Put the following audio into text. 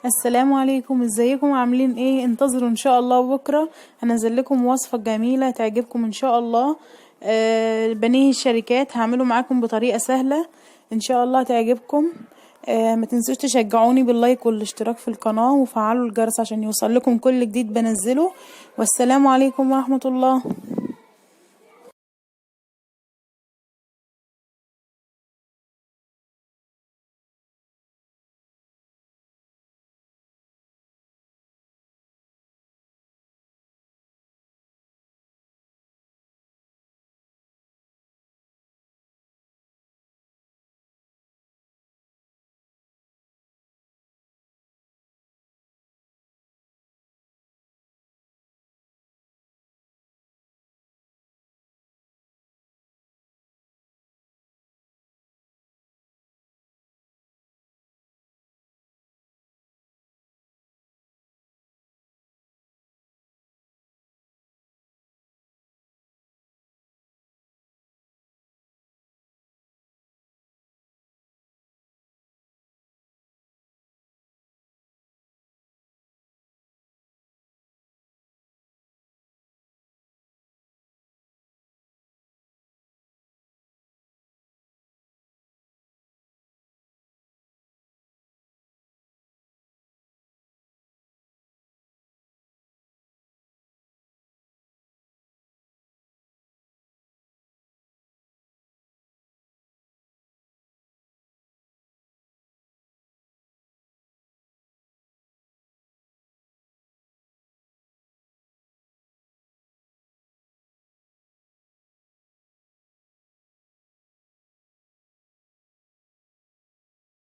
السلام عليكم، ازيكم عاملين ايه؟ انتظروا ان شاء الله بكرة هنزل لكم وصفة جميلة تعجبكم ان شاء الله. بنيه الشركات هعمله معاكم بطريقة سهلة ان شاء الله تعجبكم. ما تنسوش تشجعوني باللايك والاشتراك في القناة وفعلوا الجرس عشان يوصل لكم كل جديد بنزله. والسلام عليكم ورحمة الله.